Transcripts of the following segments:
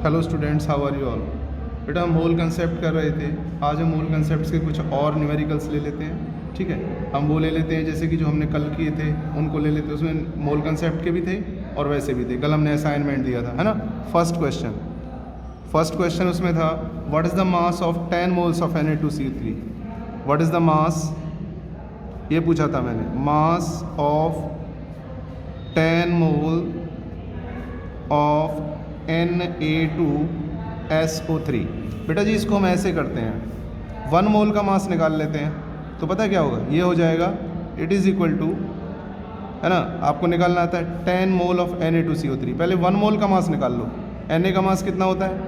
Hello students, how are you all. बेटा हम मोल concept कर रहे थे। आज हम मोल कंसेप्ट के कुछ और न्यूमेरिकल्स ले लेते हैं। ठीक है, हम वो ले लेते हैं जैसे कि जो हमने कल किए थे उनको ले लेते हैं। उसमें मोल कंसेप्ट के भी थे और वैसे भी थे। कल हमने असाइनमेंट दिया था, है ना। फर्स्ट क्वेश्चन उसमें था, what is the mass of 10 moles of Na2CO3। What is the मास, ये पूछा था मैंने। मास ऑफ 10 मोल ऑफ Na2SO3। बेटा जी इसको हम ऐसे करते हैं, 1 मोल का मास निकाल लेते हैं तो पता क्या होगा, ये हो जाएगा इट इज़ इक्वल टू, है ना, आपको निकालना आता है 10 मोल ऑफ Na2CO3। पहले 1 मोल का मास निकाल लो। Na का मास कितना होता है,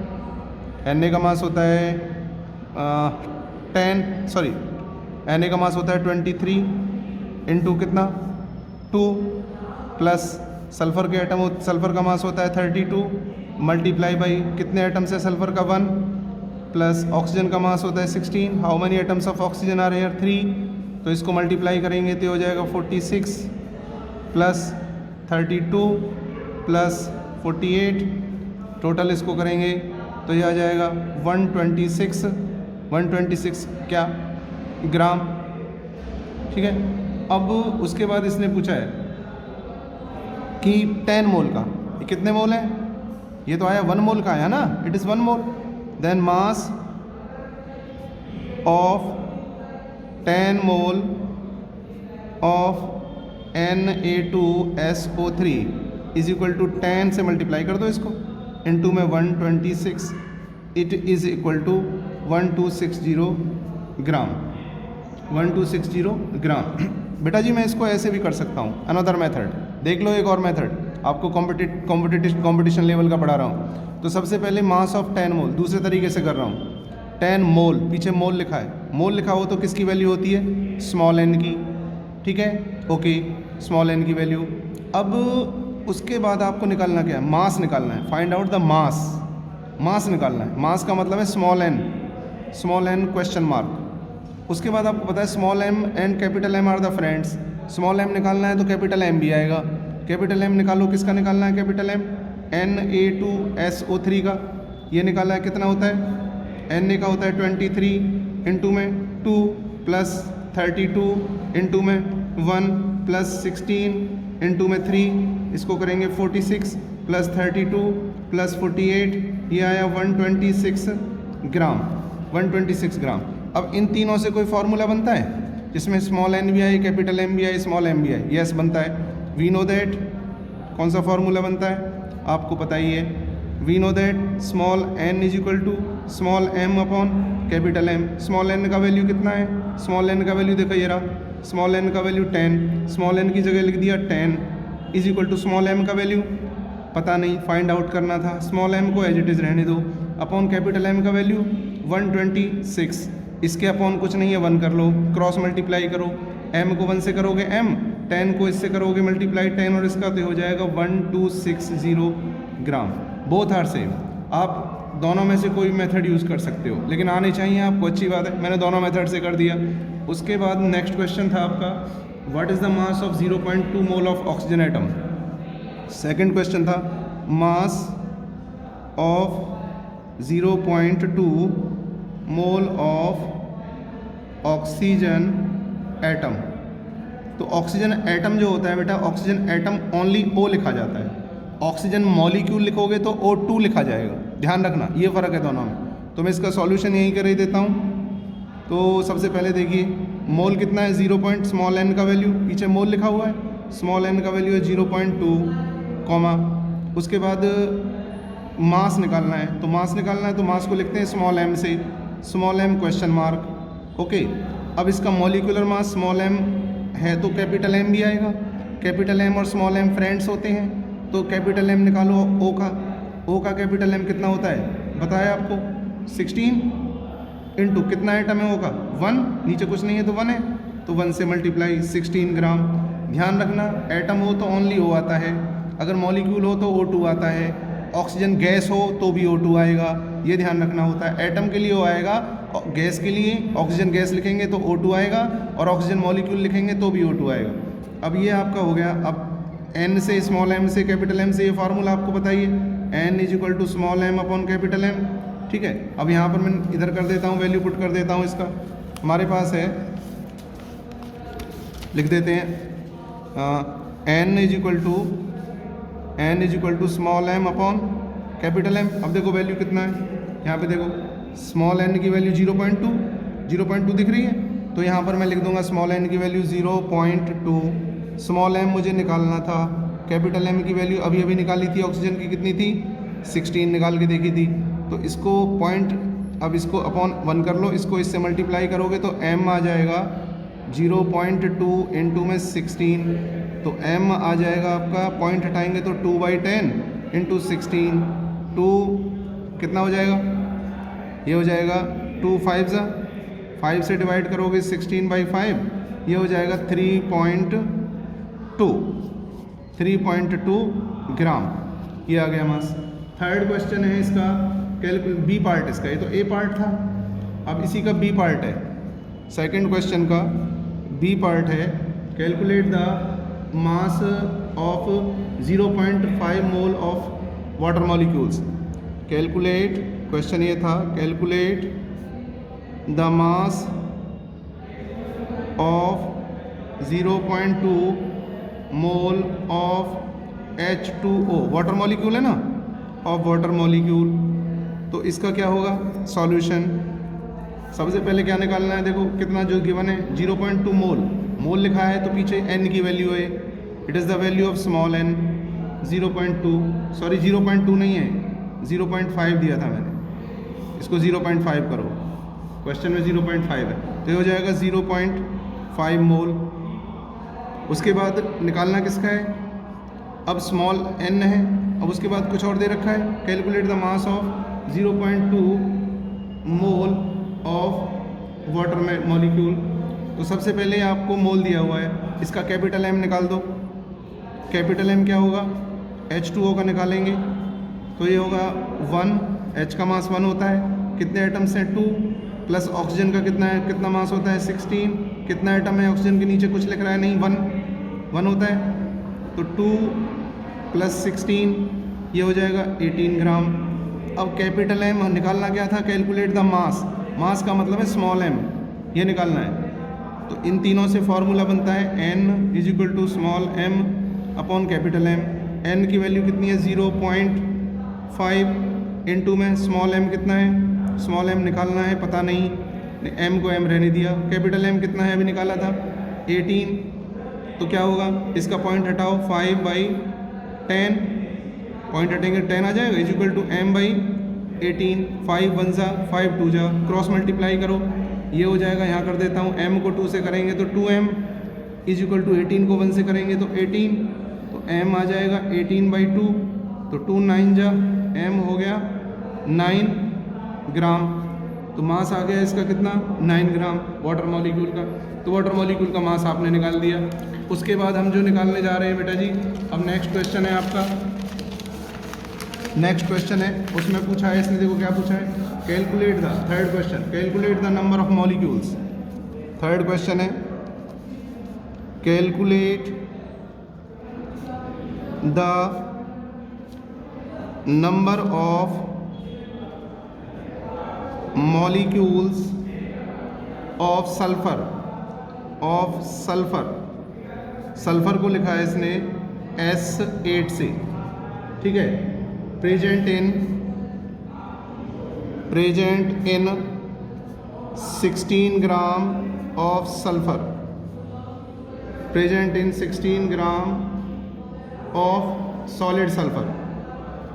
Na का मास होता है Na का मास होता है 23 इंटू कितना 2 प्लस सल्फ़र के एटम, सल्फ़र का मास होता है 32 मल्टीप्लाई बाई कितने एटम्स है सल्फ़र का 1 प्लस ऑक्सीजन का मास होता है 16। How many atoms of oxygen are here 3, तो इसको मल्टीप्लाई करेंगे तो हो जाएगा 46 प्लस 32 प्लस 48, टोटल इसको करेंगे तो ये आ जाएगा 126 क्या ग्राम। ठीक है, अब उसके बाद इसने पूछा है कि 10 मोल का, ये कितने मोल है, ये तो आया 1 मोल का आया ना, it is 1 mole. Then mass of 10 mole of Na2SO3 is equal to 10 से मल्टीप्लाई कर दो इसको, इनटू में 126, it is equal to 1260 gram. 1260 gram. बेटा जी मैं इसको ऐसे भी कर सकता हूँ, अनदर मेथड देख लो, एक और मेथड आपको कॉम्पिटिशन लेवल का पढ़ा रहा हूँ। तो सबसे पहले मास ऑफ 10 मोल दूसरे तरीके से कर रहा हूँ। 10 मोल, पीछे मोल लिखा है, मोल लिखा हो तो किसकी वैल्यू होती है, स्मॉल n की। ठीक है, ओके, स्मॉल n की वैल्यू। अब उसके बाद आपको निकालना क्या है, मास निकालना है। फाइंड आउट द मास निकालना है। मास का मतलब है स्मॉल n क्वेश्चन मार्क। उसके बाद आपको पता है small m and capital M are the friends. Small m निकालना है तो कैपिटल M भी आएगा। कैपिटल M निकालो, किसका निकालना है कैपिटल M, Na2SO3 का। ये निकाला है, कितना होता है, Na का होता है 23 इंटू में 2 प्लस 32 इंटू में 1 प्लस 16 इंटू में 3, इसको करेंगे 46 प्लस 32 प्लस 48, ये आया 126 ग्राम। 126 ग्राम। अब इन तीनों से कोई फार्मूला बनता है जिसमें स्मॉल n भी आए, कैपिटल M भी आए, स्मॉल m भी आए, यस बनता है। वी नो दैट, कौन सा फार्मूला बनता है आपको पता ही है। We know that small n is equal to small m upon capital M। Small n का वैल्यू कितना है, स्मॉल n का वैल्यू देखो ये रहा, स्मॉल n का वैल्यू 10, स्मॉल n की जगह लिख दिया 10 is equal to small m का वैल्यू पता नहीं, फाइंड आउट करना था। स्मॉल m को एज इट इज़ रहने दो, अपॉन कैपिटल M का वैल्यू 126, इसके अपॉन कुछ नहीं है, 1 कर लो, क्रॉस मल्टीप्लाई करो, m को 1 से करोगे m, 10 को इससे करोगे मल्टीप्लाई 10 और इसका तो हो जाएगा 1260 ग्राम। Both are same. आप दोनों में से कोई मेथड यूज़ कर सकते हो, लेकिन आने चाहिए आपको, अच्छी बात है। मैंने दोनों मेथड से कर दिया। उसके बाद नेक्स्ट क्वेश्चन था आपका, what is the mass of 0.2 mole of oxygen atom. Second question था mass of 0.2 mole of oxygen atom. तो ऑक्सीजन एटम जो होता है बेटा, ऑक्सीजन एटम ओनली O लिखा जाता है, ऑक्सीजन मॉलिक्यूल लिखोगे तो O2 लिखा जाएगा। ध्यान रखना, ये फ़र्क है दोनों में। तो मैं इसका सॉल्यूशन यहीं कर ही देता हूँ। तो सबसे पहले देखिए मोल कितना है, 0. स्मॉल n का वैल्यू, पीछे मोल लिखा हुआ है, स्मॉल n का वैल्यू है 0.2 कॉमा। उसके बाद मास निकालना है, तो मास को लिखते हैं स्मॉल m से, small m question mark. Okay, अब इसका मॉलिक्यूलर मास स्मॉल m है तो कैपिटल M भी आएगा। कैपिटल M और स्मॉल m फ्रेंड्स होते हैं, तो कैपिटल M निकालो O का कैपिटल M कितना होता है बताया आपको, 16 इंटू कितना आइटम है O का 1, नीचे कुछ नहीं है तो 1 है, तो 1 से मल्टीप्लाई 16 ग्राम। ध्यान रखना एटम हो तो ओनली O आता है, अगर मॉलिक्यूल हो तो O2 आता है, ऑक्सीजन गैस हो तो भी O2 आएगा, ये ध्यान रखना होता है। एटम के लिए O आएगा, गैस के लिए ऑक्सीजन गैस लिखेंगे तो O2 आएगा, और ऑक्सीजन मॉलिक्यूल लिखेंगे तो भी O2 आएगा। अब ये आपका हो गया। अब n से स्मॉल m से कैपिटल M से ये फार्मूला आपको बताइए, n is equal to small m upon capital M, ठीक है। अब यहाँ पर मैं इधर कर देता हूँ, वैल्यू पुट कर देता हूँ इसका। हमारे पास है, लिख देते हैं n is equal to small m upon capital M। अब देखो वैल्यू कितना है, यहाँ पे देखो स्मॉल n की वैल्यू 0.2 दिख रही है, तो यहाँ पर मैं लिख दूंगा स्मॉल n की वैल्यू 0.2। स्मॉल m मुझे निकालना था, कैपिटल M की वैल्यू अभी अभी निकाली थी, ऑक्सीजन की कितनी थी 16 निकाल के देखी थी। तो इसको पॉइंट, अब इसको अपॉन 1 कर लो, इसको इससे मल्टीप्लाई करोगे तो m आ जाएगा 0.2 इंटू में 16, तो m आ जाएगा आपका, पॉइंट हटाएंगे तो 2/10 इंटू 16, 2 कितना हो जाएगा, ये हो जाएगा 2 5 5 से डिवाइड करोगे 16/5, ये हो जाएगा 3.2 ग्राम, ये आ गया मास। थर्ड क्वेश्चन है इसका बी पार्ट इसका, ये तो ए पार्ट था, अब इसी का बी पार्ट है। सेकंड क्वेश्चन का बी पार्ट है, calculate the mass of 0.5 mole of water molecules. Calculate, question ये था, calculate the mass of 0.2 mole of H2O, water molecule है ना, ऑफ वाटर मॉलिक्यूल। तो इसका क्या होगा सॉल्यूशन। सबसे पहले क्या निकालना है, देखो कितना जो गिवन है 0.2 मोल लिखा है, तो पीछे n की वैल्यू है, it is the value of small n 0.2 नहीं है, 0.5 दिया था मैंने, इसको 0.5 करो, क्वेश्चन में 0.5 है, तो ये हो जाएगा 0.5 मोल। उसके बाद निकालना किसका है, अब स्मॉल n है, अब उसके बाद कुछ और दे रखा है, calculate the mass of 0.2 mole of water molecule. तो सबसे पहले आपको मोल दिया हुआ है, इसका कैपिटल M निकाल दो। कैपिटल M क्या होगा, H2O का निकालेंगे, तो ये होगा 1, H का मास 1 होता है, कितने एटम्स हैं 2, प्लस ऑक्सीजन का कितना मास होता है 16, कितना एटम है ऑक्सीजन के नीचे, कुछ लिख रहा है नहीं, 1 होता है, तो 2 + 16 ये हो जाएगा 18 ग्राम। अब कैपिटल M निकालना क्या था, कैलकुलेट द मास का मतलब है स्मॉल m, ये निकालना है। तो इन तीनों से फॉर्मूला बनता है n is equal to small m upon capital M। n की वैल्यू कितनी है 0.5 इंटू में स्मॉल m कितना है, स्मॉल m निकालना है, पता नहीं, m को m रहने दिया। कैपिटल M कितना है अभी निकाला था 18, तो क्या होगा, इसका पॉइंट हटाओ 5/10, पॉइंट हटेंगे 10 आ जाएगा, इज इक्वल टू m/18, 5 1 जा 5 2 जा, क्रॉस मल्टीप्लाई करो, ये हो जाएगा, यहाँ कर देता हूँ, m को 2 से करेंगे तो 2m इज इक्वल टू 18 को 1 से करेंगे तो 18, तो m आ जाएगा 18/2, तो 2 9 जा, m हो गया 9 ग्राम। तो मास आ गया इसका कितना 9 ग्राम वाटर मॉलिक्यूल का। तो वाटर मॉलिक्यूल का मास आपने निकाल दिया। उसके बाद हम जो निकालने जा रहे हैं बेटा जी, अब नेक्स्ट क्वेश्चन है आपका, नेक्स्ट क्वेश्चन है, उसमें पूछा है इसने, देखो क्या पूछा है, calculate the, third question, calculate the number of molecules. Third question है, calculate the number of molecules of sulphur को लिखा है इसने S8 से, ठीक है। Present in 16 gram of sulphur, present in 16 gram of solid sulphur,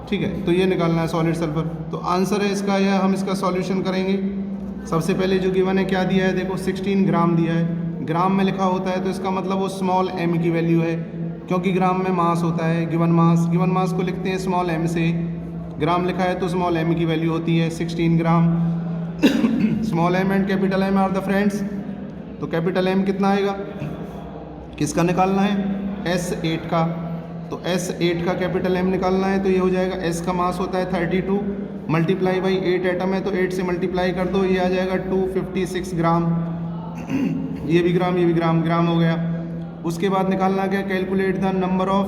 ठीक है। तो ये निकालना है सॉलिड सल्फर। तो आंसर है इसका, या हम इसका सॉल्यूशन करेंगे। सबसे पहले जो गिवन है क्या दिया है, देखो 16 ग्राम दिया है, ग्राम में लिखा होता है तो इसका मतलब वो स्मॉल m की वैल्यू है, क्योंकि ग्राम में मास होता है, गिवन मास को लिखते हैं स्मॉल m से, ग्राम लिखा है तो स्मॉल m की वैल्यू होती है 16 gram. Small m and capital M are the friends, तो कैपिटल M कितना आएगा, किसका निकालना है S8 का, तो S8 का कैपिटल M निकालना है, तो ये हो जाएगा, S का मास होता है 32 मल्टीप्लाई बाई 8 एटम है, तो 8 से मल्टीप्लाई कर दो, ये आ जाएगा 256 ग्राम। ये भी ग्राम हो गया। उसके बाद निकालना क्या, calculate the number of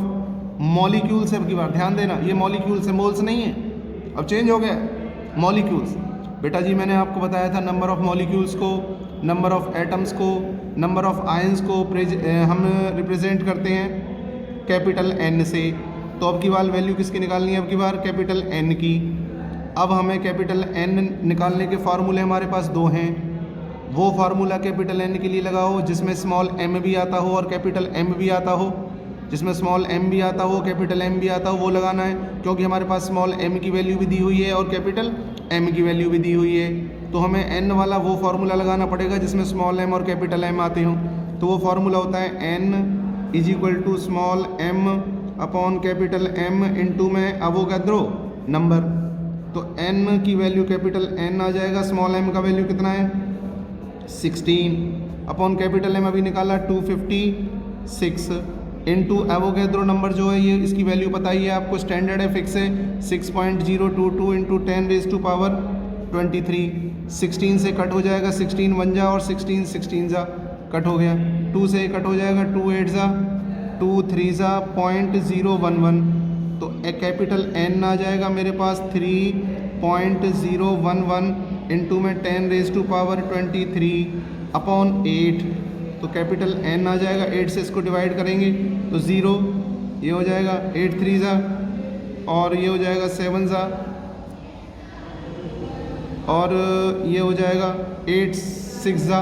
molecules है। अब की बार ध्यान देना, ये मॉलिक्यूल्स है, मोल्स नहीं है, अब चेंज हो गया मॉलिक्यूल्स। बेटा जी मैंने आपको बताया था नंबर ऑफ मॉलिक्यूल्स को, नंबर ऑफ एटम्स को, नंबर ऑफ आयंस को हम रिप्रेजेंट करते हैं कैपिटल एन से। तो अब की बार वैल्यू किसकी निकालनी है? अब की बार कैपिटल एन की। अब हमें कैपिटल एन निकालने के फार्मूले हमारे पास दो हैं। वो फार्मूला कैपिटल एन के लिए लगाओ जिसमें स्मॉल एम भी आता हो और कैपिटल एम भी आता हो, जिसमें स्मॉल एम भी आता हो कैपिटल एम भी आता हो, वो लगाना है, क्योंकि हमारे पास स्मॉल एम की वैल्यू भी दी हुई है और कैपिटल एम की वैल्यू भी दी हुई है। तो हमें एन वाला वो फार्मूला लगाना पड़ेगा जिसमें स्मॉल एम और कैपिटल एम आते हों। तो वो फार्मूला होता है n is equal to small m upon capital m into में अवोगाद्रो नंबर। तो एन की वैल्यू कैपिटल एन आ जाएगा, स्मॉल एम का वैल्यू कितना है 16 अपॉन कैपिटल एम अभी निकाला 256 इंटू एवोगैद्रो नंबर जो है ये इसकी वैल्यू पता ही है आपको, स्टैंडर्ड है, फिक्स है 6.022 इंटू 10 रेज़ टू पावर 23। 16 से कट हो जाएगा, 16 1 जा और 16 16 जा कट हो गया, 2 से कट हो जाएगा, 2 8 जा 2 3 जा 0.011। तो कैपिटल एन आ जाएगा मेरे पास 3.011 इंटू में 10 रेज़ टू पावर 23 अपॉन 8। तो कैपिटल एन आ जाएगा, 8 से इसको डिवाइड करेंगे तो 0, ये हो जाएगा 8 3 जा और ये हो जाएगा 7 जा और ये हो जाएगा 8 6 जा,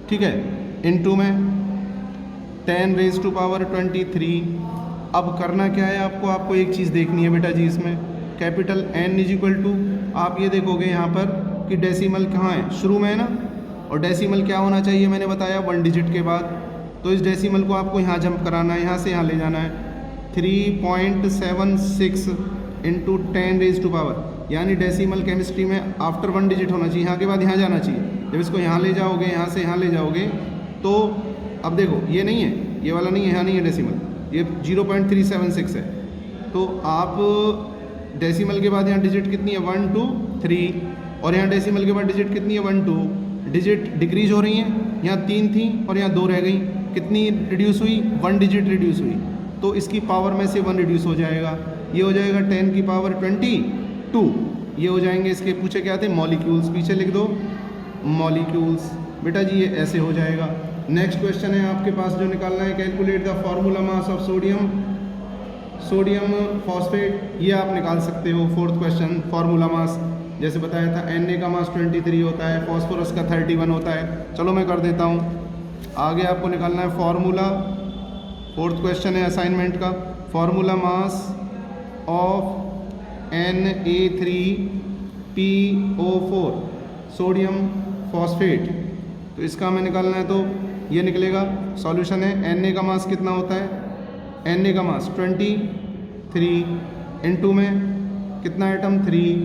ठीक है, इंटू में 10 रेज़ टू पावर 23। अब करना क्या है आपको? आपको एक चीज़ देखनी है बेटा जी, इसमें capital n is equal to, आप ये देखोगे यहाँ पर कि डेसिमल कहाँ है, शुरू में है ना, और डेसिमल क्या होना चाहिए मैंने बताया 1 डिजिट के बाद। तो इस डेसिमल को आपको यहाँ जंप कराना है, यहाँ से यहाँ ले जाना है 3.76 इंटू 10 रेज़ टू पावर, यानी डेसिमल केमिस्ट्री में आफ्टर 1 डिजिट होना चाहिए, यहाँ के बाद यहाँ जाना चाहिए। जब इसको यहाँ ले जाओगे, यहाँ से यहाँ ले जाओगे तो अब देखो ये नहीं है, ये वाला नहीं है, यहाँ नहीं है डेसिमल, ये 0.376 है। तो आप डेसिमल के बाद यहाँ डिजिट कितनी है 1 2 3 और यहाँ डेसिमल के बाद डिजिट कितनी है 1 2, डिजिट डिक्रीज हो रही हैं, यहाँ 3 थी और यहाँ 2 रह गई, कितनी रिड्यूस हुई 1 डिजिट रिड्यूस हुई। तो इसकी पावर में से 1 रिड्यूस हो जाएगा, ये हो जाएगा 10 की पावर 22। ये हो जाएंगे इसके, पूछे क्या थे मॉलिक्यूल्स, पीछे लिख दो मॉलिक्यूल्स। बेटा जी ये ऐसे हो जाएगा। नेक्स्ट क्वेश्चन है आपके पास जो निकालना है, calculate the formula mass of sodium phosphate, ये आप निकाल सकते हो। 4th क्वेश्चन फार्मूला मास, जैसे बताया था Na का मास 23 होता है, फॉस्फोरस का 31 होता है। चलो मैं कर देता हूँ, आगे आपको निकालना है फार्मूला, 4th क्वेश्चन है असाइनमेंट का, formula mass of Na3PO4 sodium phosphate. तो इसका हमें निकालना है, तो ये निकलेगा, सॉल्यूशन है Na का मास कितना होता है, Na का मास 23 इंटू में कितना एटम 3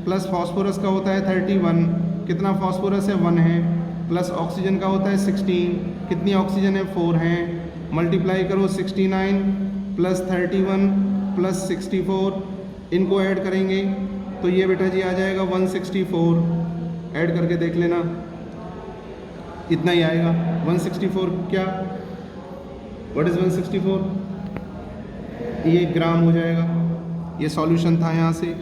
प्लस फॉस्फोरस का होता है 31, कितना फॉस्फोरस है 1 है, प्लस ऑक्सीजन का होता है 16, कितनी ऑक्सीजन है 4 हैं, मल्टीप्लाई करो 69 प्लस 31 प्लस 64, इनको ऐड करेंगे तो ये बेटा जी आ जाएगा 164, ऐड करके देख लेना इतना ही आएगा 164। क्या व्हाट इज़ 164? ये ग्राम हो जाएगा। ये सॉल्यूशन था यहाँ से,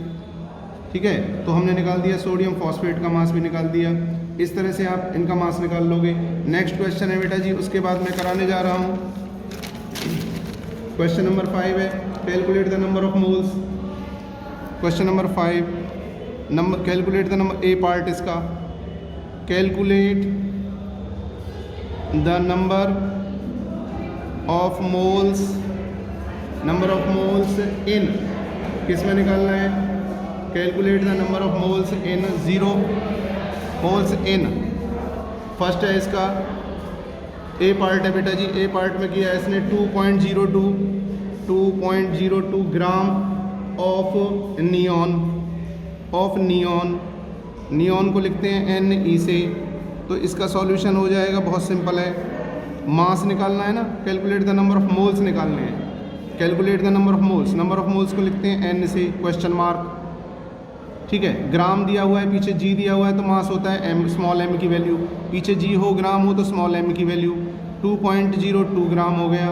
ठीक है। तो हमने निकाल दिया सोडियम फॉस्फेट का मास भी निकाल दिया। इस तरह से आप इनका मास निकाल लोगे। नेक्स्ट क्वेश्चन है बेटा जी, उसके बाद मैं कराने जा रहा हूँ क्वेश्चन नंबर 5 है, calculate the number of moles. Question number 5 calculate the number, A part इसका, calculate the number of moles in, किस में निकालना है, calculate the number of moles in 0 moles in. First है इसका ए पार्ट है बेटा जी, ए पार्ट में किया है इसने 2.02 ग्राम ऑफ नियॉन को लिखते हैं Ne से। तो इसका सॉल्यूशन हो जाएगा, बहुत सिंपल है, मास निकालना है ना, calculate the number of moles निकालने हैं। Calculate the number of moles को लिखते हैं N से क्वेश्चन मार्क, ठीक है। ग्राम दिया हुआ है, पीछे G दिया हुआ है, तो मास होता है M, स्मॉल m की वैल्यू, पीछे G हो ग्राम हो तो स्मॉल m की वैल्यू 2.02 ग्राम हो गया।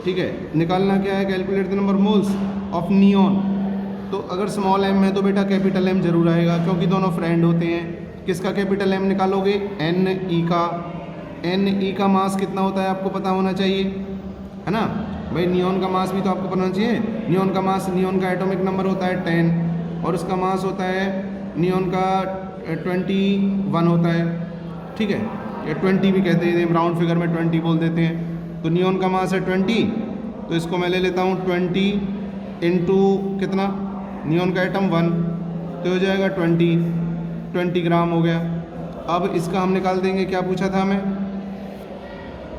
ठीक है, निकालना क्या है, calculate the number moles of neon. तो अगर स्मॉल m है तो बेटा कैपिटल M जरूर आएगा, क्योंकि दोनों फ्रेंड होते हैं। किसका कैपिटल M निकालोगे, Ne का। Ne का मास कितना होता है आपको पता होना चाहिए, है ना भाई। नियॉन का मास भी तो आपको पता होना चाहिए। नियॉन का मास, नियॉन का एटॉमिक नंबर होता है 10 और उसका मास होता है नियॉन का 21 होता है, ठीक है, या 20 भी कहते हैं, राउंड फिगर में 20 बोल देते हैं। तो नियॉन का मास है 20, तो इसको मैं ले लेता हूँ 20 इंटू कितना, नियॉन का एटम 1, तो हो जाएगा 20 ग्राम हो गया। अब इसका हम निकाल देंगे, क्या पूछा था हमें,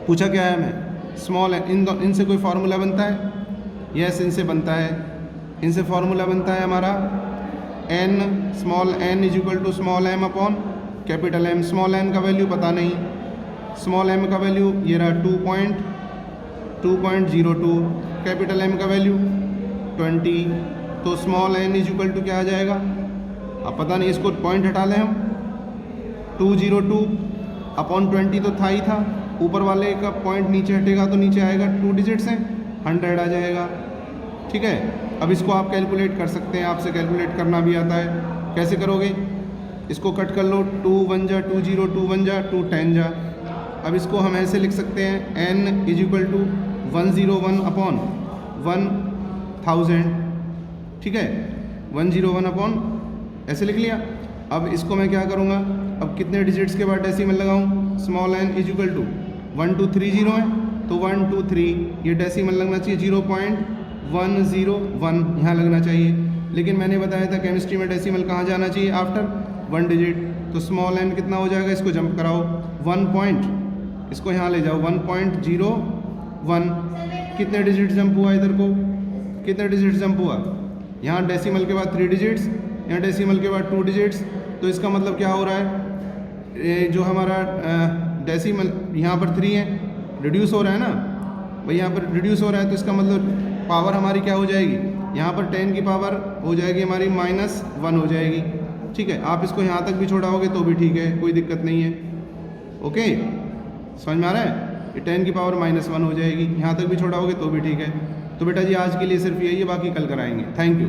पूछा क्या है हमें, स्मॉल है। इनसे कोई फार्मूला बनता है, यस इनसे बनता है। इनसे फार्मूला बनता है हमारा n, small n is equal to small m upon capital M। Small n का वैल्यू पता नहीं, स्मॉल m का वैल्यू ये रहा 2.02, कैपिटल M का वैल्यू 20, तो small n is equal to क्या आ जाएगा, अब पता नहीं, इसको पॉइंट हटा लें हम, 202 अपॉन 20 तो था ही था, ऊपर वाले का पॉइंट नीचे हटेगा तो नीचे आएगा, 2 डिजिट्स हैं, 100 आ जाएगा, ठीक है। अब इसको आप कैलकुलेट कर सकते हैं, आपसे कैलकुलेट करना भी आता है। कैसे करोगे, इसको कट कर लो, 2 1 जा 2 0, 2 1 जा 2 10 जा। अब इसको हम ऐसे लिख सकते हैं, n is equal to 101 upon 1000, ठीक है, 101 अपॉन, ऐसे लिख लिया। अब इसको मैं क्या करूँगा, अब कितने डिजिट्स के बाद डेसिमल लगाऊँ, small n is equal to 1230 है, तो 123 ये डेसिमल लगना चाहिए, 0.101 यहाँ लगना चाहिए। लेकिन मैंने बताया था केमिस्ट्री में डेसिमल कहाँ जाना चाहिए, आफ्टर 1 डिजिट। तो स्मॉल n कितना हो जाएगा, इसको जंप कराओ 1 पॉइंट, इसको यहाँ ले जाओ 1.01, कितने डिजिट जंप हुआ, इधर को कितने डिजिट जंप हुआ, यहाँ डेसिमल के बाद 3 डिजिट्स, यहाँ डेसिमल के बाद 2 डिजिट्स। तो इसका मतलब क्या हो रहा है, ये जो हमारा डेसिमल यहाँ पर 3 है, रिड्यूस हो रहा है ना भाई, यहाँ पर रिड्यूस हो रहा है, तो इसका मतलब पावर हमारी क्या हो जाएगी, यहाँ पर 10 की पावर हो जाएगी हमारी -1 हो जाएगी, ठीक है। आप इसको यहाँ तक भी छोड़ाओगे तो भी ठीक है, कोई दिक्कत नहीं है, ओके, समझ में आ रहा है। ये 10 की पावर -1 हो जाएगी, यहाँ तक भी छोड़ाओगे तो भी ठीक है। तो बेटा जी आज के लिए सिर्फ यही है, बाकी कल कराएंगे। Thank you.